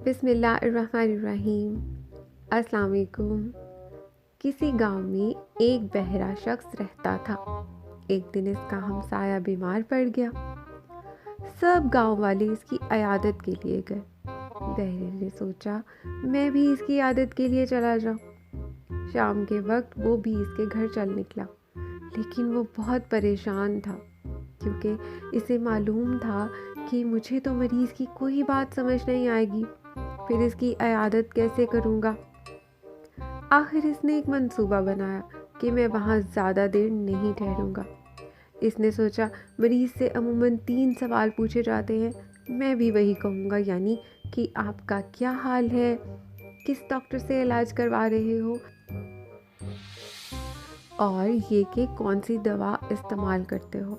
बिस्मिल्लाहिर्रहमानिर्रहीम। अस्सलाम वालेकुम। किसी गांव में एक बहरा शख्स रहता था। एक दिन इसका हमसाया बीमार पड़ गया। सब गांव वाले इसकी इयादत के लिए गए। बहरे ने सोचा मैं भी इसकी इयादत के लिए चला जाऊं। शाम के वक्त वो भी इसके घर चल निकला, लेकिन वो बहुत परेशान था क्योंकि इसे मालूम था कि मुझे तो मरीज़ की कोई बात समझ नहीं आएगी, फिर इसकी इयादत कैसे करूँगा। आखिर इसने एक मंसूबा बनाया कि मैं वहाँ ज़्यादा देर नहीं ठहरूँगा। इसने सोचा मरीज़ से अमूमन 3 सवाल पूछे जाते हैं, मैं भी वही कहूँगा, यानी कि आपका क्या हाल है, किस डॉक्टर से इलाज करवा रहे हो, और ये कि कौन सी दवा इस्तेमाल करते हो।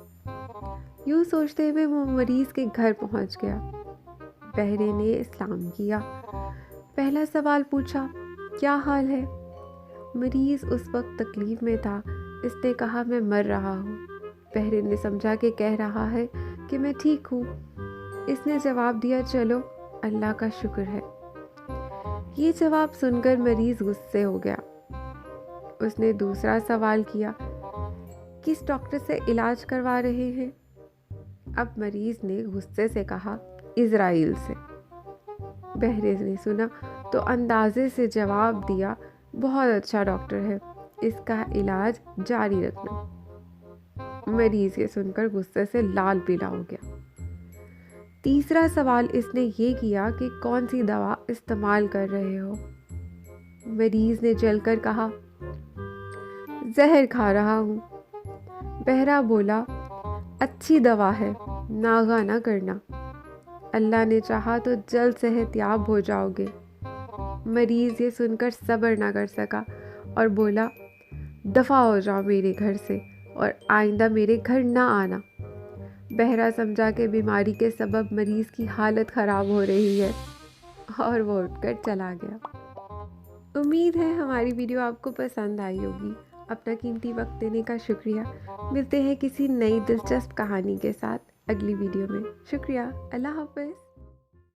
यूँ सोचते हुए वो मरीज़ के घर पहुँच गया। बहरे ने सलाम किया। पहला सवाल पूछा, क्या हाल है। मरीज़ उस वक्त तकलीफ़ में था। इसने कहा मैं मर रहा हूँ। बहरे ने समझा कि कह रहा है कि मैं ठीक हूँ। इसने जवाब दिया, चलो अल्लाह का शुक्र है। ये जवाब सुनकर मरीज़ गुस्से हो गया। उसने दूसरा सवाल किया, किस डॉक्टर से इलाज करवा रहे हैं। अब मरीज़ ने गुस्से से कहा, इज़राइल से। बहरे ने सुना तो अंदाजे से जवाब दिया, बहुत अच्छा डॉक्टर है, इसका इलाज जारी रखना। मरीज़ ये सुनकर गुस्से से लाल पीला हो गया। तीसरा सवाल इसने ये किया कि कौन सी दवा इस्तेमाल कर रहे हो। मरीज़ ने जलकर कहा, जहर खा रहा हूँ। बहरा बोला, अच्छी दवा है, नागा ना करना, अल्लाह ने चाहा तो जल्द सेहतयाब हो जाओगे। मरीज़ ये सुनकर सब्र ना कर सका और बोला, दफ़ा हो जाओ मेरे घर से और आइंदा मेरे घर ना आना। बहरा समझा कि बीमारी के सबब मरीज़ की हालत ख़राब हो रही है और वो उठकर चला गया। उम्मीद है हमारी वीडियो आपको पसंद आई होगी। अपना कीमती वक्त देने का शुक्रिया। मिलते हैं किसी नई दिलचस्प कहानी के साथ अगली वीडियो में। शुक्रिया। अल्लाह हाफ़िज़।